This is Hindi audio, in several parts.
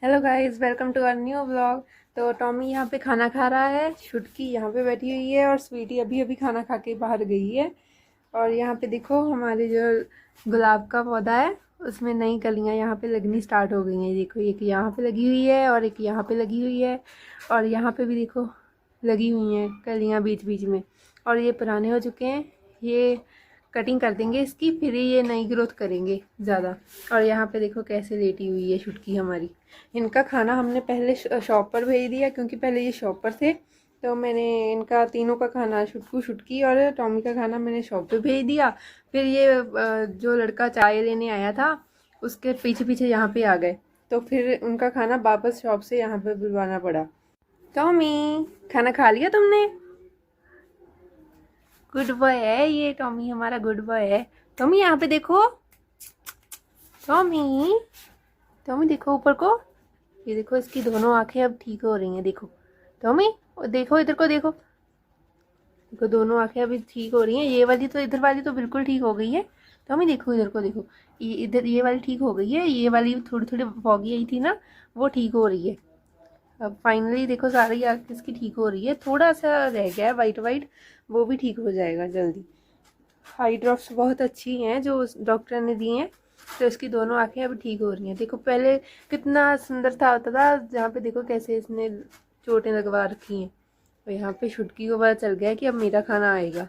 Hello guys, welcome to our new vlog. तो टॉमी यहाँ पे खाना खा रहा है, छुटकी यहाँ पे बैठी हुई है और स्वीटी अभी अभी खाना खा के बाहर गई है। और यहाँ पे देखो हमारे जो गुलाब का पौधा है उसमें नई कलियाँ यहाँ पे लगनी स्टार्ट हो गई हैं। देखो एक यहाँ पे लगी हुई है और एक यहाँ पे लगी हुई है और यहाँ पे भी देखो लगी हुई हैं कलियाँ बीच बीच में। और ये पुराने हो चुके हैं, ये कटिंग कर देंगे इसकी, फिर ये नई ग्रोथ करेंगे ज़्यादा। और यहाँ पे देखो कैसे लेटी हुई है छुटकी हमारी। इनका खाना हमने पहले शॉप पर भेज दिया क्योंकि पहले ये शॉप पर थे, तो मैंने इनका तीनों का खाना, छुटकू, छुटकी और टॉमी का खाना मैंने शॉप पे भेज दिया। फिर ये जो लड़का चाय लेने आया था उसके पीछे पीछे यहाँ पे आ गए, तो फिर उनका खाना वापस शॉप से यहाँ पे बुलवाना पड़ा। टॉमी, खाना खा लिया तुमने? गुड बॉय है ये टॉमी, हमारा गुड बॉय है। टॉमी यहाँ पे देखो, टॉमी, टॉमी देखो ऊपर को। ये देखो इसकी दोनों आंखें अब ठीक हो रही हैं। देखो टॉमी, देखो इधर को, देखो देखो दोनों आंखें अभी ठीक हो रही हैं। ये वाली तो, इधर वाली तो बिल्कुल ठीक हो गई है। टॉमी देखो इधर को, देखो ये इधर, ये वाली ठीक हो गई है, ये वाली थोड़ी थोड़ी फॉगी आई थी ना, वो ठीक हो रही है। अब फाइनली देखो सारी आँख इसकी ठीक हो रही है, थोड़ा सा रह गया है वाइट वाइट, वो भी ठीक हो जाएगा जल्दी। आई ड्रॉप्स बहुत अच्छी हैं जो डॉक्टर ने दी हैं, तो इसकी दोनों आंखें अभी ठीक हो रही हैं। देखो पहले कितना सुंदर था होता था, जहाँ पे देखो कैसे इसने चोटें लगवा रखी हैं। और यहाँ पे छुटकी को पता चल गया कि अब मेरा खाना आएगा।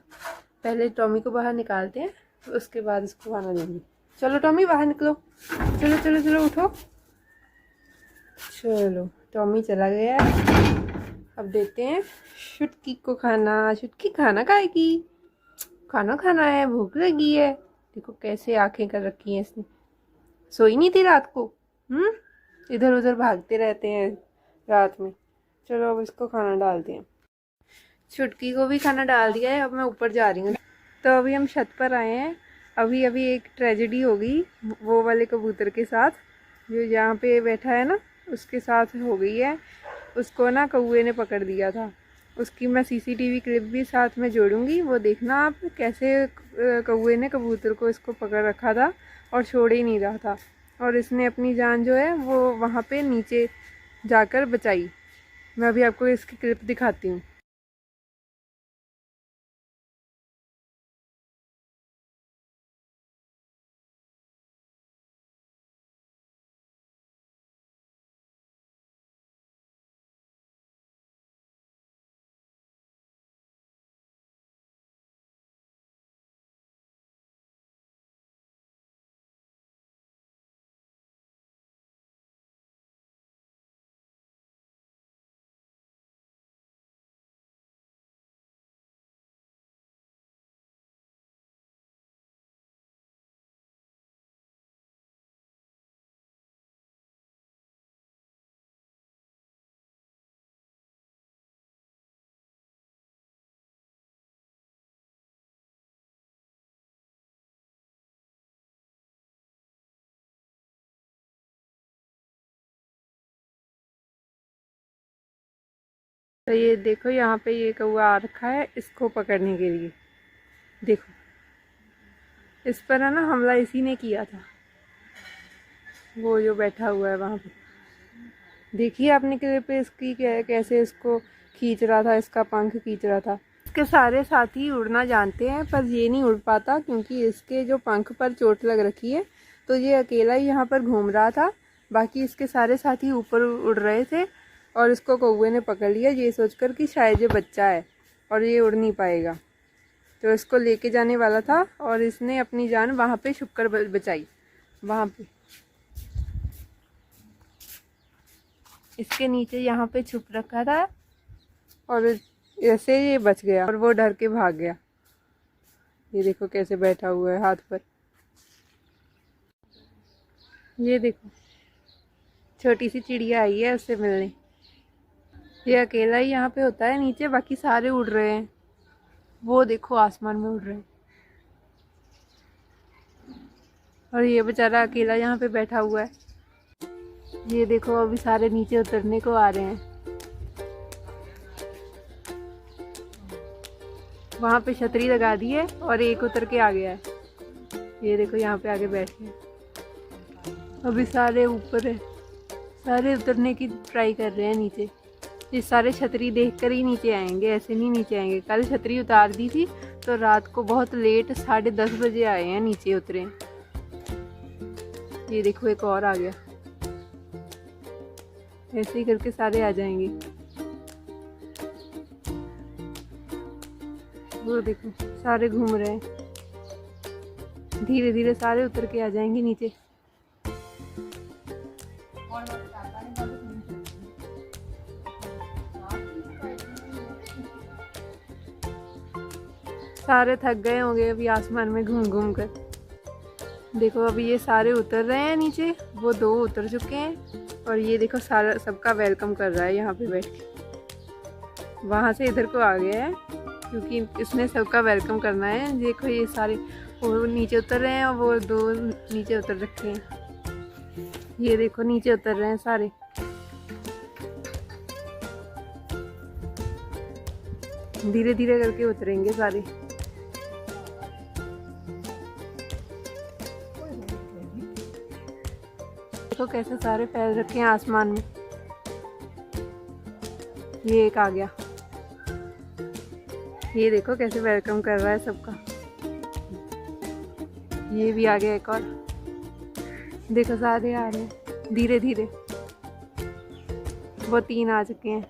पहले टॉमी को बाहर निकालते हैं, तो उसके बाद इसको खाना देंगे। चलो टॉमी बाहर निकलो, चलो चलो चलो उठो। चलो टॉमी चला गया है, अब देते हैं छुटकी को खाना। छुटकी खाना खाएगी, खाना खाना है, भूख लगी है। देखो कैसे आंखें कर रखी हैं इसने, सोई नहीं थी रात को। इधर उधर भागते रहते हैं रात में। चलो अब इसको खाना डालते हैं। छुटकी को भी खाना डाल दिया है, अब मैं ऊपर जा रही हूँ। तो अभी हम छत पर आए हैं। अभी अभी एक ट्रेजेडी हो गई वो वाले कबूतर के साथ, जो यहाँ पे बैठा है ना, उसके साथ हो गई है। उसको ना कौवे ने पकड़ दिया था। उसकी मैं सीसीटीवी क्लिप भी साथ में जोड़ूंगी, वो देखना आप कैसे कौवे ने कबूतर को इसको पकड़ रखा था और छोड़ ही नहीं रहा था, और इसने अपनी जान जो है वो वहाँ पे नीचे जाकर बचाई। मैं अभी आपको इसकी क्लिप दिखाती हूँ। तो ये देखो यहाँ पे ये कौवा आ रखा है इसको पकड़ने के लिए। देखो इस पर है ना हमला इसी ने किया था, वो जो बैठा हुआ है वहाँ पे। देखिए आपने क्लिप पे इसकी कैसे इसको खींच रहा था, इसका पंख खींच रहा था। इसके सारे साथी उड़ना जानते हैं पर ये नहीं उड़ पाता क्योंकि इसके जो पंख पर चोट लग रखी है, तो ये अकेला ही यहाँ पर घूम रहा था। बाकी इसके सारे साथी ऊपर उड़ रहे थे और इसको कौवे ने पकड़ लिया ये सोचकर कि शायद ये बच्चा है और ये उड़ नहीं पाएगा, तो इसको लेके जाने वाला था और इसने अपनी जान वहाँ पे छुप कर बचाई। वहाँ पे इसके नीचे यहाँ पे छुप रखा था और ऐसे ये बच गया और वो डर के भाग गया। ये देखो कैसे बैठा हुआ है हाथ पर। ये देखो छोटी सी चिड़िया आई है उससे मिलने। ये अकेला ही यहाँ पे होता है नीचे, बाकी सारे उड़ रहे हैं। वो देखो आसमान में उड़ रहे हैं और ये बेचारा अकेला यहाँ पे बैठा हुआ है। ये देखो अभी सारे नीचे उतरने को आ रहे हैं। वहाँ पे छतरी लगा दी है और एक उतर के आ गया है। ये देखो यहाँ पे आके बैठ गए। अभी सारे ऊपर है, सारे उतरने की ट्राई कर रहे हैं नीचे। ये सारे छतरी देखकर ही नीचे आएंगे, ऐसे नहीं नीचे आएंगे। कल छतरी उतार दी थी तो रात को बहुत लेट 10:30 बजे आए हैं, नीचे उतरे। ये देखो एक और आ गया। ऐसे ही करके सारे आ जाएंगे। वो देखो सारे घूम रहे हैं। धीरे धीरे सारे उतर के आ जाएंगे नीचे। सारे थक गए होंगे अभी आसमान में घूम घूम कर। देखो अभी ये सारे उतर रहे हैं नीचे। वो 2 उतर चुके हैं और ये देखो सारा सबका वेलकम कर रहा है यहाँ पे बैठ के। वहाँ से इधर को आ गया है क्योंकि इसने सबका वेलकम करना है। देखो ये सारे वो नीचे उतर रहे हैं और वो 2 नीचे उतर रखे हैं। ये देखो नीचे उतर रहे हैं सारे। धीरे धीरे करके उतरेंगे सारे। देखो कैसे सारे फैल रखे हैं आसमान में। ये एक आ गया। ये देखो कैसे वेलकम कर रहा है सबका। ये भी आ गया एक और। देखो सारे आ रहे हैं धीरे धीरे। वो 3 आ चुके हैं।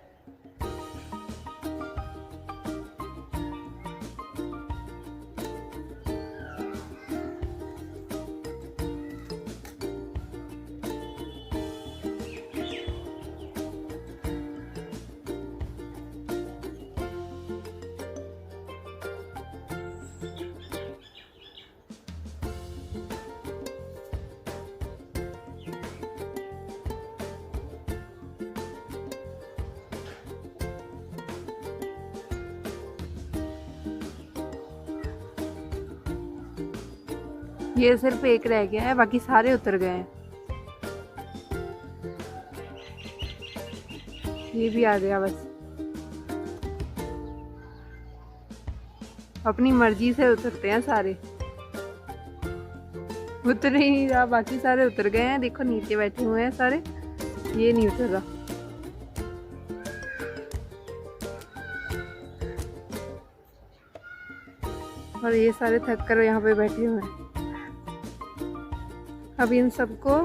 ये सिर्फ एक रह गया है, बाकी सारे उतर गए हैं। ये भी आ गया बस। अपनी मर्जी से उतरते हैं सारे। उतर ही नहीं रहा, बाकी सारे उतर गए हैं। देखो नीचे बैठे हुए हैं सारे। ये नहीं उतर रहा। और ये सारे थक कर यहाँ पे बैठे हुए हैं। अब इन सबको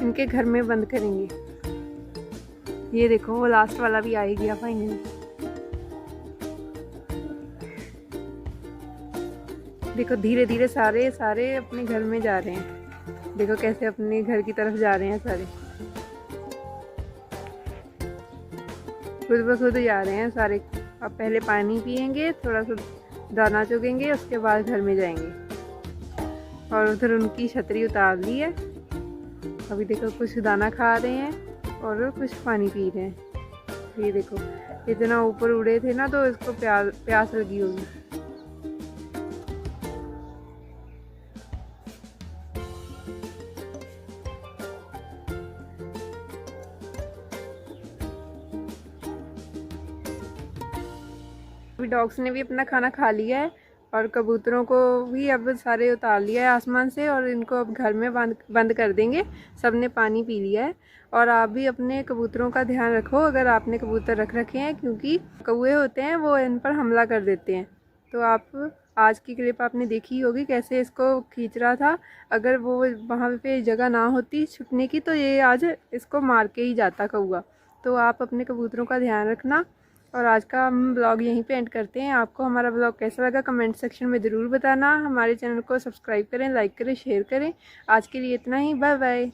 इनके घर में बंद करेंगे। ये देखो वो लास्ट वाला भी आ ही गया फाइनली। देखो धीरे धीरे सारे सारे अपने घर में जा रहे हैं। देखो कैसे अपने घर की तरफ जा रहे हैं सारे। खुद ब खुद जा रहे हैं सारे। अब पहले पानी पियेंगे, थोड़ा सा दाना चुगेंगे, उसके बाद घर में जाएंगे। और उधर उनकी छतरी उतार ली है। अभी देखो कुछ दाना खा रहे हैं और कुछ पानी पी रहे हैं। ये देखो इतना ऊपर उड़े थे ना तो इसको प्यास लगी होगी। अभी डॉग्स ने भी अपना खाना खा लिया है और कबूतरों को भी अब सारे उतार लिया है आसमान से और इनको अब घर में बंद कर देंगे। सब ने पानी पी लिया है। और आप भी अपने कबूतरों का ध्यान रखो अगर आपने कबूतर रख रखे हैं, क्योंकि कौवे होते हैं वो इन पर हमला कर देते हैं। तो आप आज की क्लिप आपने देखी होगी कैसे इसको खींच रहा था। अगर वो वहाँ पे जगह ना होती छुपने की तो ये आज इसको मार के ही जाता कौवा। तो आप अपने कबूतरों का ध्यान रखना। और आज का हम ब्लॉग यहीं पे एंड करते हैं। आपको हमारा ब्लॉग कैसा लगा कमेंट सेक्शन में ज़रूर बताना। हमारे चैनल को सब्सक्राइब करें, लाइक करें, शेयर करें। आज के लिए इतना ही। Bye bye.